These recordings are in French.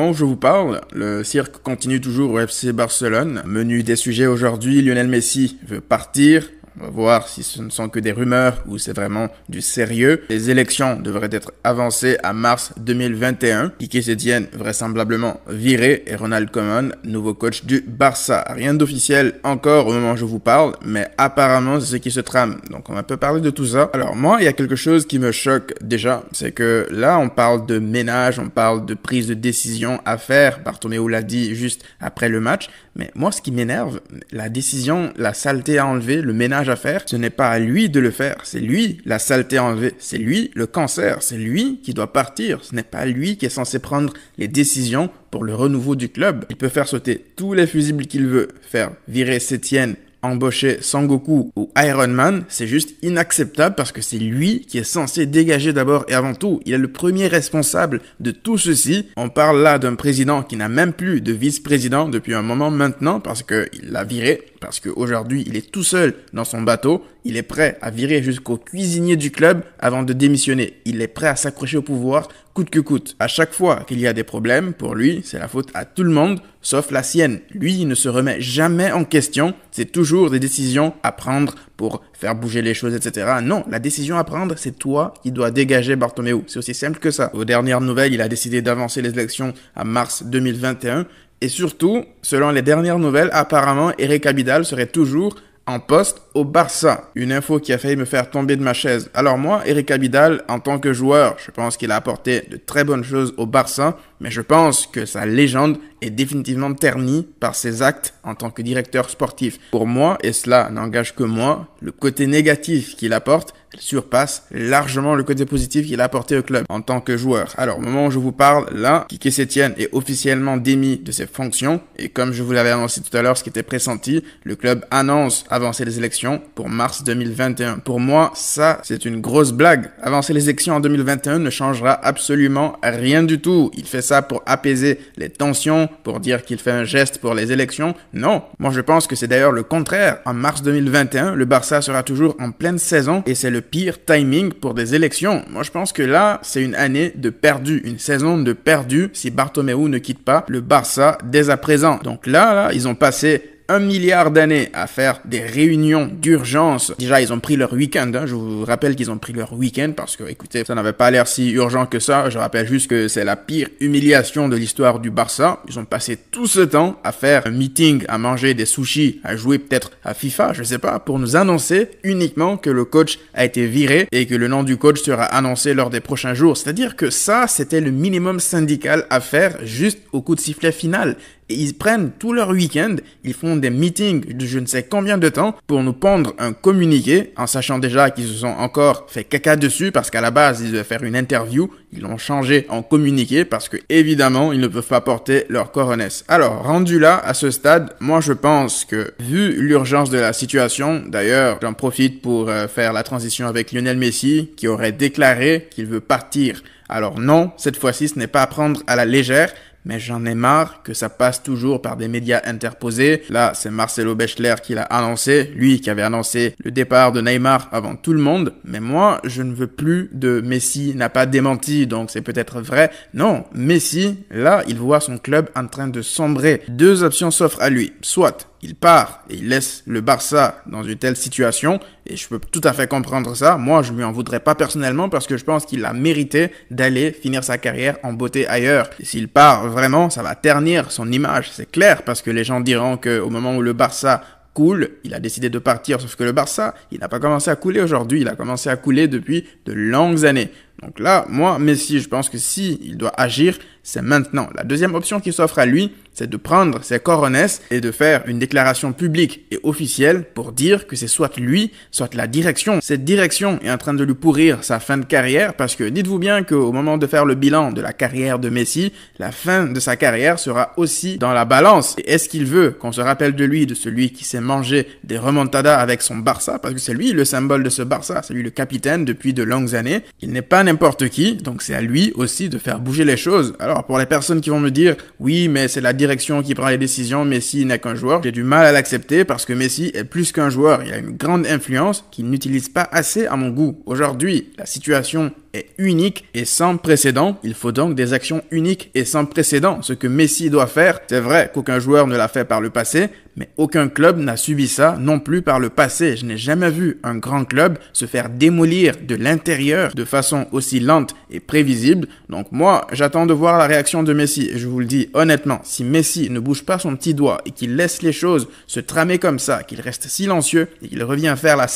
moment où je vous parle, le cirque continue toujours au FC Barcelone. Menu des sujets aujourd'hui, Lionel Messi veut partir. On va voir si ce ne sont que des rumeurs ou c'est vraiment du sérieux. Les élections devraient être avancées à mars 2021. Quique Sétienne vraisemblablement viré et Ronald Koeman, nouveau coach du Barça. Rien d'officiel encore au moment où je vous parle, mais apparemment c'est ce qui se trame. Donc on va un peu parler de tout ça. Alors moi, il y a quelque chose qui me choque déjà, c'est que là on parle de ménage, on parle de prise de décision à faire. Bartomeu l'a dit juste après le match. Mais moi, ce qui m'énerve, la décision, la saleté à enlever, le ménage à faire, ce n'est pas à lui de le faire. C'est lui, la saleté à enlever. C'est lui, le cancer. C'est lui qui doit partir. Ce n'est pas lui qui est censé prendre les décisions pour le renouveau du club. Il peut faire sauter tous les fusibles qu'il veut, faire virer Sétienne, embaucher Sangoku ou Iron Man, c'est juste inacceptable parce que c'est lui qui est censé dégager d'abord et avant tout. Il est le premier responsable de tout ceci. On parle là d'un président qui n'a même plus de vice-président depuis un moment maintenant parce qu'il l'a viré, parce qu'aujourd'hui il est tout seul dans son bateau. Il est prêt à virer jusqu'au cuisinier du club avant de démissionner. Il est prêt à s'accrocher au pouvoir coûte que coûte. À chaque fois qu'il y a des problèmes, pour lui, c'est la faute à tout le monde, sauf la sienne. Lui, il ne se remet jamais en question. C'est toujours des décisions à prendre pour faire bouger les choses, etc. Non, la décision à prendre, c'est toi qui dois dégager Bartomeu. C'est aussi simple que ça. Aux dernières nouvelles, il a décidé d'avancer les élections à mars 2021. Et surtout, selon les dernières nouvelles, apparemment, Eric Abidal serait toujours en poste au Barça. Une info qui a failli me faire tomber de ma chaise. Alors moi, Eric Abidal, en tant que joueur, je pense qu'il a apporté de très bonnes choses au Barça, mais je pense que sa légende est définitivement ternie par ses actes en tant que directeur sportif. Pour moi, et cela n'engage que moi, le côté négatif qu'il apporte surpasse largement le côté positif qu'il a apporté au club en tant que joueur. Alors, au moment où je vous parle, là, Quique Sétienne est officiellement démis de ses fonctions et comme je vous l'avais annoncé tout à l'heure, ce qui était pressenti, le club annonce avancer les élections pour mars 2021. Pour moi, ça, c'est une grosse blague. Avancer les élections en 2021 ne changera absolument rien du tout. Il fait ça pour apaiser les tensions, pour dire qu'il fait un geste pour les élections. Non, moi je pense que c'est d'ailleurs le contraire. En mars 2021, le Barça sera toujours en pleine saison et c'est le pire timing pour des élections. Moi je pense que là, c'est une année de perdu, une saison de perdu si Bartomeu ne quitte pas le Barça dès à présent. Donc là, ils ont passé 1 milliard d'années à faire des réunions d'urgence. Déjà, ils ont pris leur week-end. Je vous rappelle qu'ils ont pris leur week-end parce que, écoutez, ça n'avait pas l'air si urgent que ça. Je rappelle juste que c'est la pire humiliation de l'histoire du Barça. Ils ont passé tout ce temps à faire un meeting, à manger des sushis, à jouer peut-être à FIFA, je sais pas, pour nous annoncer uniquement que le coach a été viré et que le nom du coach sera annoncé lors des prochains jours. C'est-à-dire que ça, c'était le minimum syndical à faire juste au coup de sifflet final. Et ils prennent tout leur week-end, ils font des meetings de je ne sais combien de temps pour nous pondre un communiqué, en sachant déjà qu'ils se sont encore fait caca dessus parce qu'à la base, ils devaient faire une interview, ils l'ont changé en communiqué parce que évidemment, ils ne peuvent pas porter leur coronesse. Alors, rendu là, à ce stade, moi je pense que vu l'urgence de la situation, d'ailleurs, j'en profite pour faire la transition avec Lionel Messi qui aurait déclaré qu'il veut partir. Alors non, cette fois-ci, ce n'est pas à prendre à la légère, mais j'en ai marre que ça passe toujours par des médias interposés. Là, c'est Marcelo Bechler qui l'a annoncé, lui qui avait annoncé le départ de Neymar avant tout le monde. Mais moi, je ne veux plus de Messi n'a pas démenti, donc c'est peut-être vrai. Non, Messi, là, il voit son club en train de sombrer. Deux options s'offrent à lui. Soit il part et il laisse le Barça dans une telle situation, et je peux tout à fait comprendre ça. Moi, je lui en voudrais pas personnellement parce que je pense qu'il a mérité d'aller finir sa carrière en beauté ailleurs. Et s'il part vraiment, ça va ternir son image, c'est clair, parce que les gens diront qu'au moment où le Barça coule, il a décidé de partir, sauf que le Barça, il n'a pas commencé à couler aujourd'hui, il a commencé à couler depuis de longues années. Donc là, moi, Messi, je pense que si il doit agir, c'est maintenant. La deuxième option qui s'offre à lui, c'est de prendre ses coronesses et de faire une déclaration publique et officielle pour dire que c'est soit lui, soit la direction. Cette direction est en train de lui pourrir sa fin de carrière parce que dites-vous bien qu'au moment de faire le bilan de la carrière de Messi, la fin de sa carrière sera aussi dans la balance. Et est-ce qu'il veut qu'on se rappelle de lui, de celui qui s'est mangé des remontadas avec son Barça, parce que c'est lui le symbole de ce Barça, c'est lui le capitaine depuis de longues années. Il n'est pas n'importe qui, donc c'est à lui aussi de faire bouger les choses. Alors pour les personnes qui vont me dire, oui, mais c'est la direction qui prend les décisions, Messi n'est qu'un joueur, j'ai du mal à l'accepter parce que Messi est plus qu'un joueur. Il a une grande influence qu'il n'utilise pas assez à mon goût. Aujourd'hui, la situation est unique et sans précédent. Il faut donc des actions uniques et sans précédent. Ce que Messi doit faire, c'est vrai qu'aucun joueur ne l'a fait par le passé, mais aucun club n'a subi ça non plus par le passé. Je n'ai jamais vu un grand club se faire démolir de l'intérieur de façon aussi lente et prévisible. Donc moi, j'attends de voir la réaction de Messi. Et je vous le dis honnêtement, si Messi ne bouge pas son petit doigt et qu'il laisse les choses se tramer comme ça, qu'il reste silencieux et qu'il revient faire la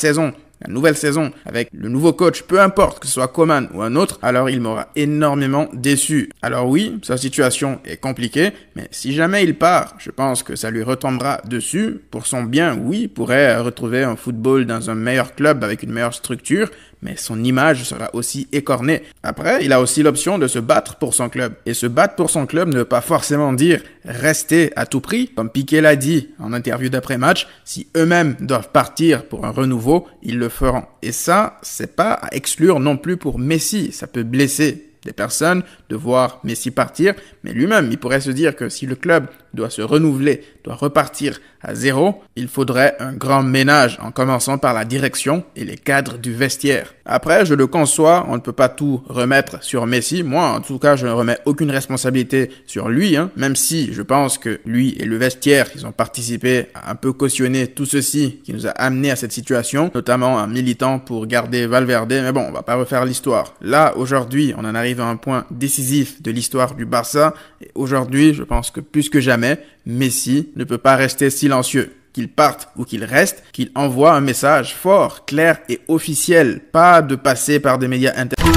nouvelle saison, avec le nouveau coach, peu importe que ce soit Koeman ou un autre, alors il m'aura énormément déçu. Alors oui, sa situation est compliquée, mais si jamais il part, je pense que ça lui retombera dessus. Pour son bien, oui, il pourrait retrouver un football dans un meilleur club avec une meilleure structure, mais son image sera aussi écornée. Après, il a aussi l'option de se battre pour son club. Et se battre pour son club ne veut pas forcément dire rester à tout prix. Comme Piqué l'a dit en interview d'après-match, si eux-mêmes doivent partir pour un renouveau, ils le feront. Et ça, c'est pas à exclure non plus pour Messi. Ça peut blesser des personnes de voir Messi partir, mais lui-même, il pourrait se dire que si le club doit se renouveler, doit repartir à zéro, il faudrait un grand ménage en commençant par la direction et les cadres du vestiaire. Après, je le conçois, on ne peut pas tout remettre sur Messi. Moi, en tout cas, je ne remets aucune responsabilité sur lui, même si je pense que lui et le vestiaire, ils ont participé à un peu cautionner tout ceci qui nous a amené à cette situation, notamment en militant pour garder Valverde. Mais bon, on va pas refaire l'histoire. Là, aujourd'hui, on en arrive à un point décisif de l'histoire du Barça. Et aujourd'hui, je pense que plus que jamais, Messi ne peut pas rester silencieux. Qu'il parte ou qu'il reste, qu'il envoie un message fort, clair et officiel. Pas de passer par des médias internes.